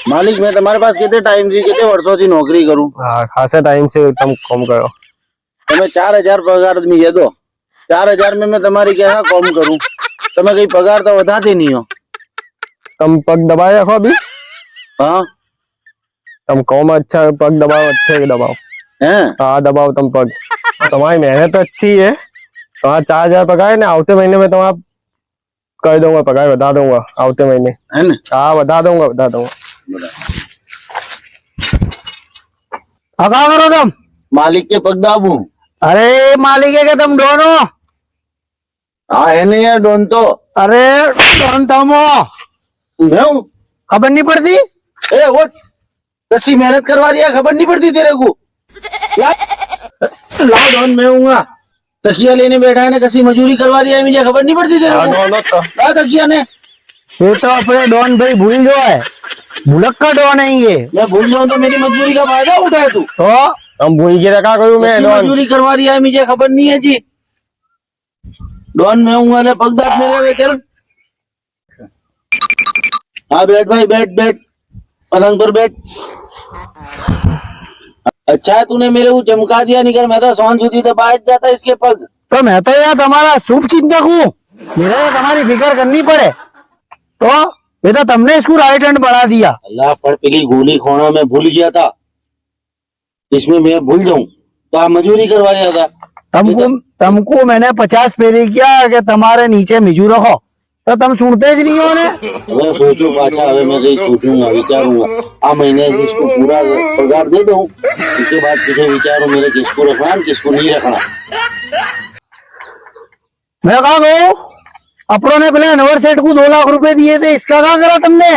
मालिक मैं तुम्हारे पास कितने टाइम से कितने वर्षों से नौकरी करूं। हाँ खासा टाइम से तुम कम करो। तुम्हें 4,000 पगार मुझे दो। 4,000 में मैं तुम्हारी क्या कम करूं। तुम्हें कहीं पगार तो बताते नहीं हो। तुम पग दबाए रखो अभी। हाँ तुम कौन अच्छा पग दबाओ, अच्छे दबाओ। हैं हाँ दबाओ तुम पग। तुम्हारी मेहनत अच्छी है। तुम्हारा 4,000 पगार है ना, आवते महीने में तुम्हारा कर दूंगा, पगार बता दूंगा आवते महीने। है ना। हाँ बता दूंगा बता दूंगा। हाँ कहा करो तुम? मालिक के पग दाबू। अरे मालिक है क्या तुम दोनों? हाँ है नहीं यार डोन तो। अरे डॉन तुम हो, मैं हूँ। खबर नहीं पड़ती? ए वो कसी मेहनत करवा रही है, खबर नहीं पड़ती तेरे को? लाओ डॉन मैं हूँ। तकिया लेने बैठा है ना, कसी मजूरी करवा रही है, मुझे खबर नहीं पड़ती तेरे को? ला तकिया ने। ये तो अपने डॉन भाई भूल जो है, भुलक का डॉन है ये। मैं भूल जाऊं तो मेरी मजदूरी का फायदा उठाए तू। तो हम भूल के रखा करूँ मैं। कसी मजूरी करवा रही है, मुझे खबर नहीं है जी। डॉन मैं हूँ वाले पगदार मेरे वे चल। हाँ बैठ भाई बैठ बैठ, पलंग पर बैठ। अच्छा है तूने मेरे को चमका दिया, निकल मैं तो सोन सुधी दबा जाता इसके पग। तो मैं तो यार तुम्हारा शुभ चिंतक हूँ, मेरे को तुम्हारी फिक्र करनी पड़े। तो ये तो तुमने इसको राइट हैंड बढ़ा दिया। अल्लाह पर पीली गोली खोना मैं भूल गया था, इसमें मैं भूल जाऊं तो आप मजूरी करवा रहा था। तुमको मैंने 50 पेरी किया कि तुम्हारे नीचे मिजू रखो, तो तुम सुनते ही नहीं हो ने। मैं सोचू पाछा, अभी मैं कहीं सोचूंगा विचारूंगा। आ महीने से इसको पूरा पगार दे दूं, इसके बाद तुझे विचारूं मेरे किसको रखना किसको नहीं रखना। मैं कहा गो, अपनों ने पहले अनवर सेठ को 2 लाख रुपए दिए थे, इसका क्या करा तुमने?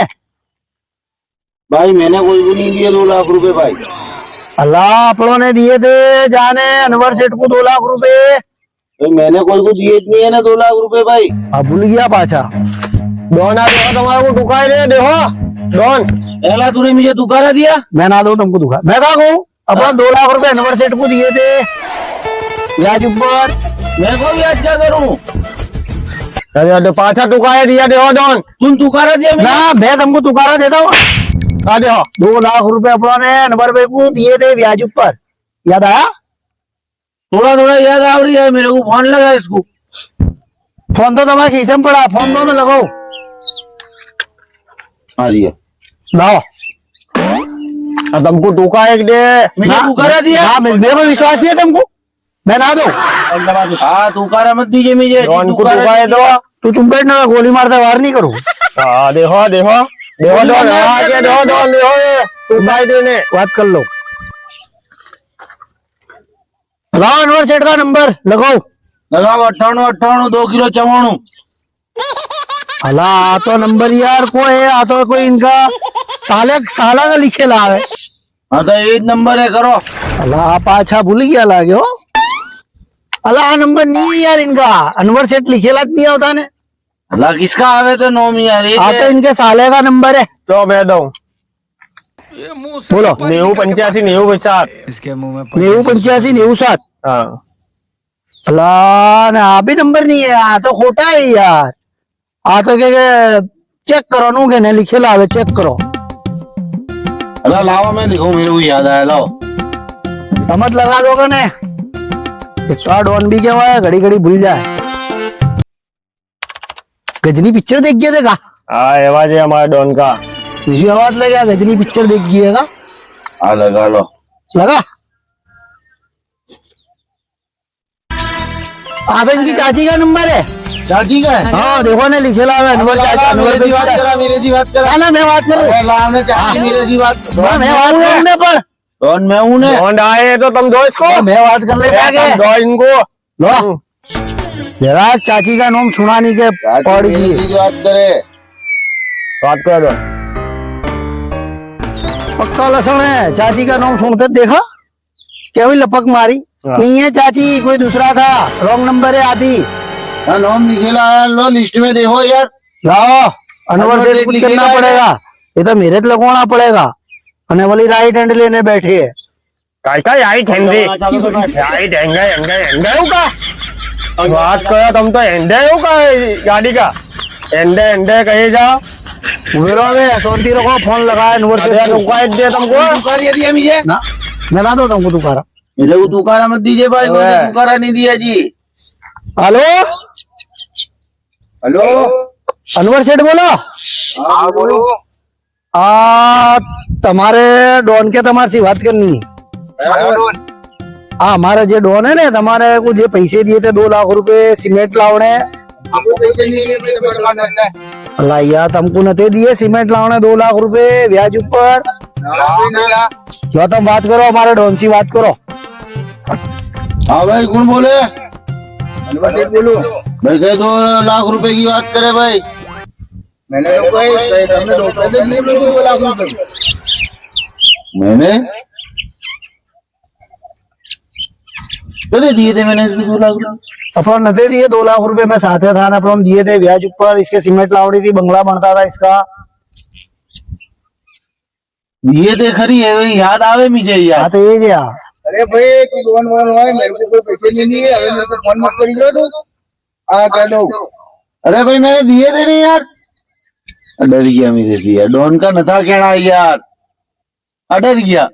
भाई मैंने कोई भी नहीं दिया 2 लाख रुपए भाई। अल्लाह अपनों ने दिए थे जाने अनवर सेठ को 2 लाख रुपए। भाई मैंने कोई को दिए नहीं है ना 2 लाख रुपए भाई। अब भूल गया पाछा। डॉन आ देखो तुम्हारे को टुकाई दे देखो डॉन। पहला तूने मुझे दुकारा दिया, मैं ना दो तुमको दुखा। मैं कहा कहूँ अपना 2 लाख रुपए अनवर सेठ को दिए थे ब्याज ऊपर। मैं को भी आज क्या करूं? अरे पाछा टुकाया दिया देखो डॉन। तुम दुकारा दिया ना मैं तुमको तुकारा देता हूँ। आ देखो 2 लाख रुपए अपनों ने अनवर भाई को दिए थे ब्याज ऊपर, याद आया? थोड़ा थोड़ा याद आ रही है मेरे को। फोन लगा इसको। फोन तो तुम्हारे खीसे में पड़ा, फोन दो में लगाओ। हाँ दिया। लाओ। तुमको टुकाया दे। मुझे दुकारा दिया। हाँ मेरे पर विश्वास नहीं है तुमको, मैं ना दो। हाँ दुकारा मत दीजिए मुझे। डॉन को टुकाया दो। तू चुप बैठ ना, गोली मारता वार नहीं करूँ। हाँ देखो देखो देखो डॉन आगे देखो डॉन देखो टुकाई देने बात कर लो। लाओ अनवर सेठ का नंबर लगाओ। लगाओ 98 2 किलो 94। अला आ तो नंबर यार को है, आ तो कोई इनका साला का लिखे ला है। हाँ तो ये नंबर है करो। अला आप अच्छा भूल गया लागे हो। अला आ नंबर नहीं है यार इनका, अनवर सेठ लिखे ला नहीं होता ने। अल्लाह किसका आवे तो नोम यार ये आ तो इनके साले का नंबर है। तो मैं दो बोलो 85 90 85 90 7। हाँ अल्लाह ना आ भी नंबर नहीं है, आ तो खोटा है यार। आ तो क्या चेक करो नू के लिखे लावे, चेक करो। अल्लाह लाओ मैं लिखूं, मेरे को याद आया। लाओ समझ लगा दोगे ने। एक डॉन भी क्या हुआ है, घड़ी घड़ी भूल जाए। गजनी पिक्चर देख गया देखा? हाँ आवाज है हमारे डॉन का। तुझी आवाज लगा गजनी पिक्चर देख गया? हाँ लगा लो। लगा। आप इनकी चाची का नंबर है? चाची का है? हाँ देखो ने लिखे ला अनवर चाचा। अनवर मेरे बात करा, मेरे सी बात करा ना मैं बात करूं। लाभ ने चाची मेरे सी बात। मैं बात करने पर डॉन मैं हूं ने। डॉन आए तो तुम दो इसको। मैं बात कर लेता आगे। दो इनको लो जरा चाची का नाम सुना नहीं के पड़ गई। बात करे, बात कर दो। पक्का लसन है, चाची का नाम सुनते देखा क्या हुई लपक मारी। नहीं है चाची, कोई दूसरा था, रॉन्ग नंबर है। आदि नाम निकला है, लो लिस्ट में देखो यार। लाओ अनवर से कुछ करना पड़ेगा, ये तो मेरे लगवाना पड़ेगा। अने वाली राइट हैंड लेने बैठे है। काय आई ठेंगे आई ठेंगे का बात करो तुम तो एंडे हो का गाड़ी का एंडे एंडे कहे जाओ। उबेरो में शांति रखो, फोन लगाया नंबर से तुमको ऐड दे तुमको तुकार ये दिया मुझे ना, मैं ना दो तुमको तुकारा। मेरे को तुकारा मत दीजिए भाई, को अबे। तुकारा नहीं दिया जी। हेलो, हेलो अनवर सेठ बोलो। हाँ बोलो। તમારે ડોન કે તમારે સી વાત કરनी है? हाँ, हमारा जो डॉन है ना, તમારે को जो पैसे दिए थे 2 लाख रुपए सीमेंट लावने। अल्लाह यार, तुमको नते दिए सीमेंट लावने 2 लाख रुपए ब्याज ऊपर। जो तुम बात करो, हमारे डॉन सी बात करो। हाँ भाई कौन बोले? बोलो भाई, कहे 2 लाख रुपए की बात करे भाई। मैंने कदे दिए थे मैंने इसको 2 लाख रुपए? अपन नते दिए 2 लाख रुपए, मैं साथे था ना, अपन दिए थे ब्याज ऊपर। इसके सीमेंट लावड़ी थी, बंगला बनता था इसका। दिए थे खरी है भाई, याद आवे मुझे यार। हाँ तो ये जा। अरे भाई तू लोन वोन है, मेरे को कोई पैसे नहीं दिए, अरे मेरे को फोन मत करियो तू। हाँ कह दो। अरे भाई मैंने दिए थे नहीं यार। डर गया मेरे से यार, डॉन का नथा कहना यार, डर गया।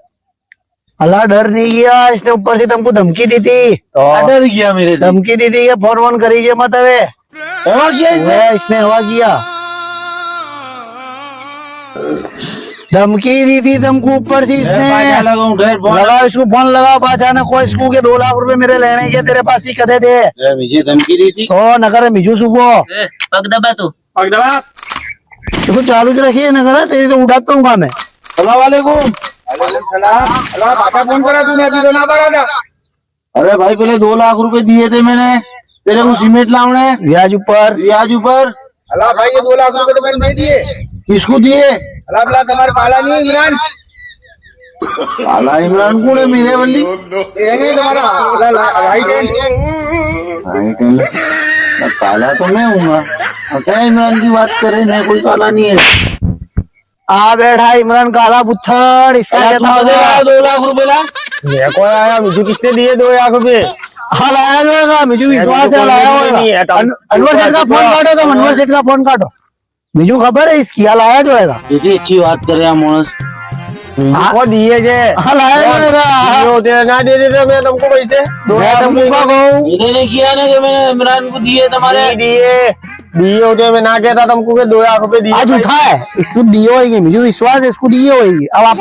अल्लाह डर नहीं गया, इसने ऊपर से तुमको धमकी दी थी। डर गया मेरे से। धमकी दी थी, ये फोन वोन करीजिए मत हवे। हवा किया इसने? इसने हवा किया, धमकी दी थी तुमको ऊपर से इसने। क्या लगाऊं ढेर बहुत। लगा इसको फोन, लगा बाचा ना कोई इसको के 2 लाख रुपए मेरे लेने के तेरे पास ही कदे थे। मुझे धमकी दी थी। ओ नगर मिजू सुबह पग दबा तू। इसको चालू ज रखिए, नगर तेरी तो उड़ाता हूँ मैं। सलाम वालेकुम। अल्लाह पापा फोन करा तूने, अभी तो ना पड़ा था। अरे भाई पहले 2 लाख रुपए दिए थे मैंने तेरे को सीमेंट लावने, ब्याज ऊपर। ब्याज ऊपर। अल्लाह भाई ये 2 लाख रुपए तो मैंने नहीं दिए। किसको दिए? अल्लाह अल्लाह तुम्हारे पाला नहीं है इमरान, काला इमरान कौन है मेरे बल्ली? ये नहीं तुम्हारा राइट हैंड। काला तो मैं हूँ। क्या इमरान की बात करे? नहीं कोई काला नहीं है। आ बैठा इमरान काला बुत्थड़, इसका क्या था? 2 लाख रुपए ला। मेरे को आया मुझे किसने दिए 2 लाख रुपए? हाँ लाया होगा, मुझे विश्वास है लाया होगा। अनवर सेठ का फोन काटो, तुम अनवर सेठ का फोन काटो, मुझे खबर है इसकी। हाँ लाया जो है। कितनी अच्छी बात करे आप मोनस। को दिए जे। हाँ लाया होगा। होते ना दे देते मैं तुमको पैसे 2 लाख तुमको रुपए। क्या कहूँ, मैंने किया ना कि मैंने इमरान को दिए तुम्हारे। नहीं दिए, दिए होते मैं ना कहता तुमको के 2 लाख रुपए दिए। आज उठा है, इसको दिए होगी, मुझे विश्वास है इसको दिए होगी। अब आप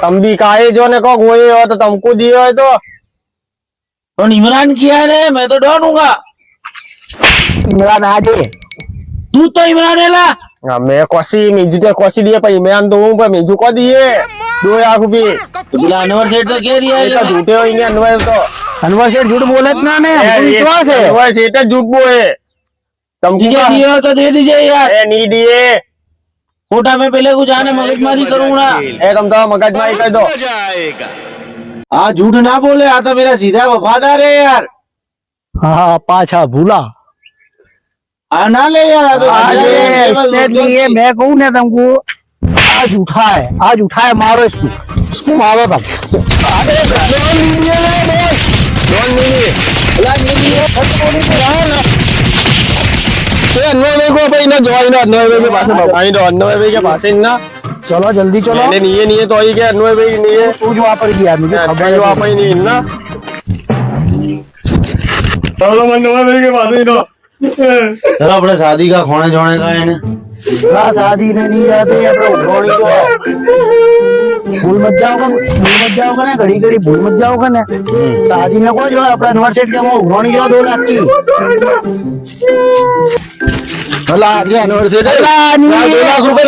तुम भी काहे जो ने को गोए हो तो तुमको दिए हो तो इमरान किया है ना, मैं तो डॉन हूँगा। इमरान आ जाए। तू तो इमरान है ला। मैं कोसी मिजू ते कोसी दिए पर मैं दूं पर मिजू को दिए 2 लाख रुपए। तो बिला अनवर सेठ तो कह रही ये तो है झूठे होंगे अनवर तो। अनवर सेठ झूठ बोलत ना, मैं हमको विश्वास है। अनवर सेठ झूठ बोले। तुमको मुझे दिए हो तो दे दीजिए यार। नहीं दिए, कोटा में पहले कुछ आने मगजमारी करूंगा। तुम तो मगजमारी कर दो। हाँ झूठ ना बोले, आता मेरा सीधा वफादार है यार। हाँ पाछा भूला। ना ले यार। आज इसने लिए, मैं कहूँ ना तुमको, आज उठा है, आज उठा है, मारो इसको, इसको मारो तुम। चलो जल्दी चलो। नहीं तो क्या अन्वय भाई नहीं है तू जो वापर किया मुझे खबर है। आप ही नहीं ना। चलो अन्वय भाई के पास ही दो। चलो अपने शादी का खोने जोने का है ना। ना शादी में नहीं जाते अपने उठोड़ी को। भूल मत जाओगा ना, घड़ी घड़ी भूल मत जाओगा ना। शादी में को जो है अपना अनवर सेठ के वो उठोड़ी जो 2 लाख की। भला आ गया अनवर सेठ। 2 लाख रुपए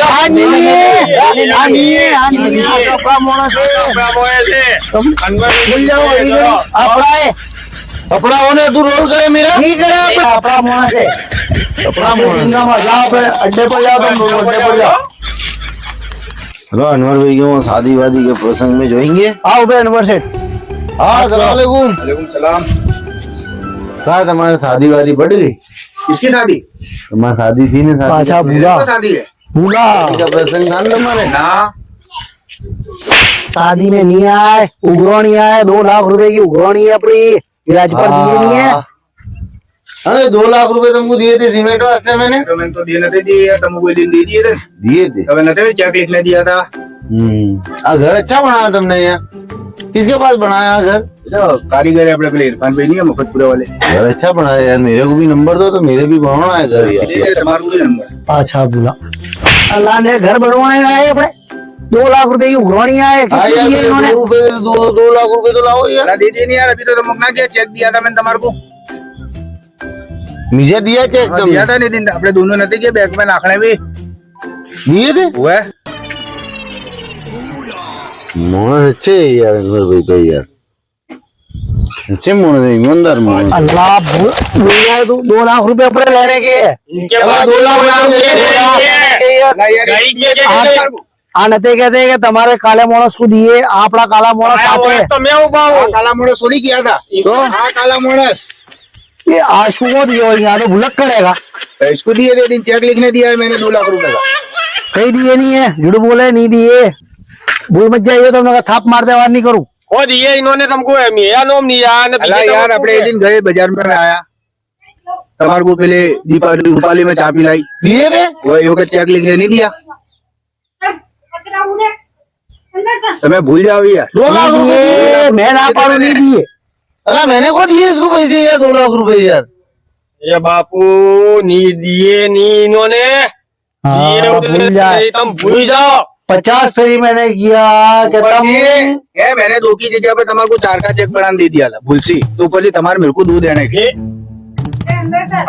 भूल जाओ घड़ी घड़ी अपना है। कपड़ा होने तू रोल करे मेरा। ठीक है अपना मोना से अपना मोना में जाओ, अड्डे पर जाओ, तुम अड्डे पर जाओ। हेलो अनवर भाई को शादी वादी के प्रसंग में जोएंगे। आओ बे अनवर सेठ। हाँ अस्सलाम वालेकुम। वालेकुम सलाम। कहा तुम्हारी शादी वादी बढ़ गई? किसकी शादी? तुम्हारी शादी थी ना? पाछा भूला शादी है भूला। का प्रसंग था ना तुम्हारे। ना शादी में नहीं आए, उघरोनी आए, 2 लाख रुपए की उघरोनी है अपनी, ब्याज पर दिए नहीं है। अरे 2 लाख रुपए तुमको दिए थे सीमेंट वास्ते मैंने। तो मैंने तो दिए नहीं दिए यार, तुमको कोई दिन दे दिए थे। दिए थे। तो मैंने तो चेक लिखने दिया था। घर अच्छा बनाया तुमने यार। किसके पास बनाया घर? तो कारीगर है अपने पहले इरफान भाई नहीं है मुफतपुरे वाले। घर अच्छा बनाया यार, मेरे को भी नंबर दो तो मेरे भी बनवाना है घर यार। दे दे तुम्हारे को भी नंबर। अच्छा बोला अल्लाह ने घर बनवाने आए अपने 2 लाख रुपए की उघरानी आए हाँ किसने यार, दिए इन्होंने? 2 लाख रुपए तो लाओ यार। अल्लाह दे दिए नहीं यार, अभी तो तुमको ना किया, चेक दिया था मैंने तुम्हारे को। मुझे दिया चेक हाँ, तुमने? दिया था नहीं दिन अपने दोनों नते के बैंक में नाखने भी दिए थे? हुआ है। मोहन अच्छे है यार अनवर भाई तो यार, अच्छे मोहन है, ईमानदार मोहन। अल्लाह बोल रहा है तू 2 लाख रुपए अपने लेने के इनके पास 2 लाख आनते कहते हैं कि तुम्हारे काले मोनस को दिए आपड़ा काला मोनस आते हैं तो मैं उबा हूँ। काला मोड़स थोड़ी किया था तो। हाँ काला मोड़स ये आशु को दिए और यहाँ तो भुलक करेगा इसको दिए थे दिन, चेक लिखने दिया है मैंने 2 लाख रुपए का। कहीं दिए नहीं है, झूठ बोले नहीं दिए, भूल मत जाइए तो मैं थाप मारते वार नहीं करूँ। वो दिए इन्होंने तुमको मेरा नाम नहीं यार। अल्लाह यार अपने एक दिन गए बाजार में आया, तुम्हारे को पहले दीपावली रूपाली में चाय पिलाई, दिए थे? वही होकर चेक लिखने नहीं दिया। तो मैं भूल जाओ यार। 2 लाख रुपए दिए मैं ना पारू नहीं दिए। अरे मैंने को दिए इसको पैसे यार 2 लाख रुपए यार। ये बापू नहीं दिए नहीं इन्होंने। दिए हाँ, उधर भूल जाए तुम भूल जाओ। 50 फेरी मैंने किया कि तुम ये मैंने 2 की जगह पे तुम्हारे को 4 का चेक बना दे दिया था भूल सी, तो ऊपर से तुम्हारे मेरे को 2 देने के।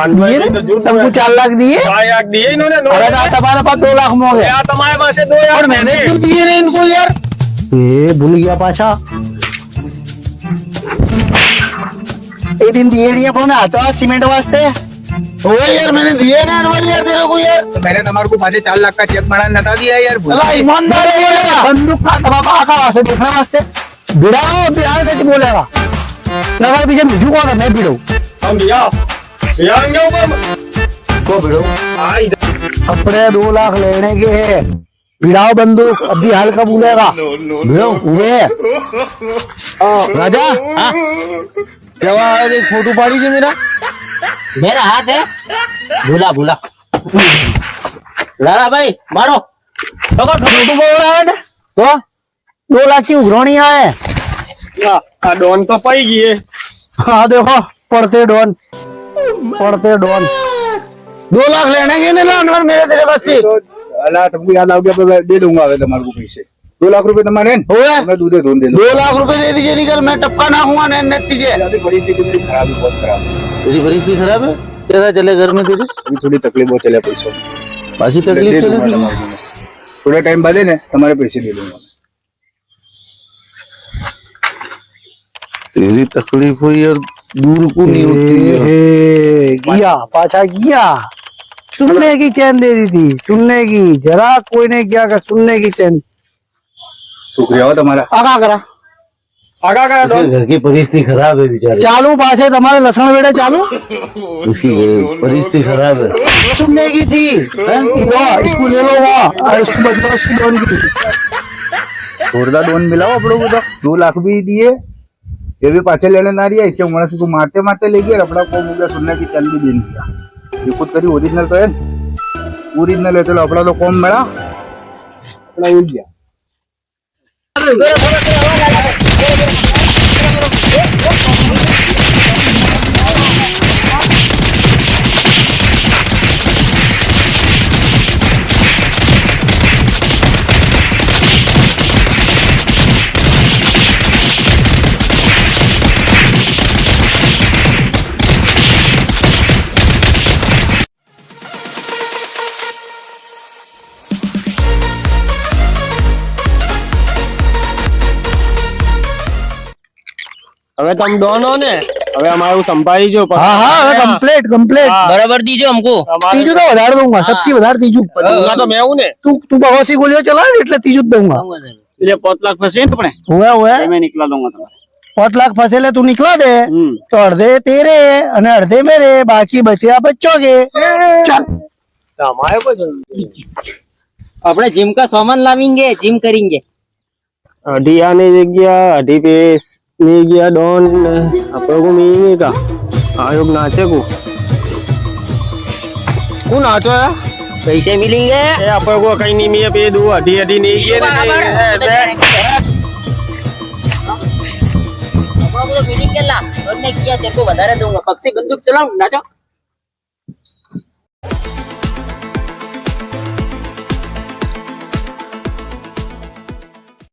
दिए रे? तुमको 4 लाख दिए? 4 लाख दिए इन्होंने। अरे ना तुम्हारे पास 2 लाख में हो गया। यार तुम्हारे पास से 2 यार मैंने क्यों दिए नहीं इनको यार? ये भूल गया पाछा। एक दिन दिए नहीं अपने हाथों सीमेंट वास्ते। हो यार मैंने दिए ना अनवर यार तेरे को यार। तो मैंने तुम्हारे को 4 लाख का चेक बना नता दिया यार भूल अल्लाह से। ईमानदार है यार। बंदूक का तबाका आका वास्ते देखने वास्ते बिड़ाओ बिहार से बोलेगा नगर पीछे झुको ना मैं बिड़ो हम भैया आएंगे ऊपर। को भिड़ो? अपने 2 लाख लेने के है बिड़ाओ बंदूक अभी हाल का बोलेगा बिड़ो वे राजा हाँ क्या हुआ है? देख फोटो पाड़ी से मेरा। मेरा हाथ है भूला भूला लाला भाई मारो ठोको ठोको तू बोल रहा है ना? तो 2 लाख की उघरानी आए आ डॉन तो पाई गई है। हाँ देखो पढ़ते डॉन 2 लाख लेने के नहीं लानवर मेरे तेरे पास से। तो अल्लाह तुमको याद आ गया, मैं दे दूंगा अगर तुम्हारे को पैसे 2 लाख रुपए तुम्हारे हुआ? मैं दूधे धोन दे 2 लाख रुपए दे दीजिए, निकल मैं टपका ना हुआ नहीं दीजिए। दूंगा। परिस्थिति मेरी खराब है, बहुत खराब है। तेरी परिस्थिति खराब है, कैसा चले घर में तेरी? अभी थोड़ी तकलीफ हो चले पैसों में। बासी दे तकलीफ दूंगा चले। तुम्हारे को मैं। थोड़ा टाइम बाद है ना तुम्हारे पैसे दे दूंगा। तेरी तकलीफ हुई और दूर को नहीं होती है। किया पाछा किया सुनने की चैन दे दी थी, सुनने की जरा कोई ने किया का सुनने की चैन शुक्रिया हो तुम्हारा। आगा करा आगा का इसके घर की परिस्थिति खराब है बेचारे, चालू पाछे तुम्हारे लक्षण बेड़े चालू उसकी परिस्थिति खराब है। सुनने की थी हैं? वाह, इसको ले लो वाह और इसको बचलो इसकी दोन की थी जोरदार लोन मिला हो अपनों को तो 2 लाख भी दिए, ये भी पाछे लेने ना रही है। इसके उम्र से तू मारते मारते ले गया अपना को मुझे सुनने की चल भी देनी दिया। ये खुद करी ओरिजिनल तो है, ओरिजिनल है तो अपना तो कौन मिला अपना ये गया। હવે તમે ડોનો ને હવે અમારું સંભાળી જો हाँ हाँ कंप्लीट कंप्लीट बराबर दीजिए हमको तीजू तो વધારે दूंगा सबसे વધારે तीजू दूंगा तो मैं हूं ने तू बहोसी गोलियों चला એટલે तीजू જ दूंगा એટલે 5 लाख फसे ने अपने हुआ मैं निकला दूंगा तुम्हारे 5 लाख फसेले तू निकला दे तो अर्धे तेरे અને अर्धे मेरे बाकी बचे बच्चों के चल हमारे को अपने जिम का सामान लावेंगे जिम करेंगे अडी आने जग्या अडी पेस नहीं गया डॉन अपन को नहीं का आयोग नाचे को હું નાચો યાર पैसे मिलेंगे એ આપણે કોઈ કઈ નહીં મીએ પે દો અઢી અઢી નહીં ગયે ને मिलेंगे કેટલા और ने किया तेरे को વધારે दूंगा पक्षी बंदूक चलाऊं नाचो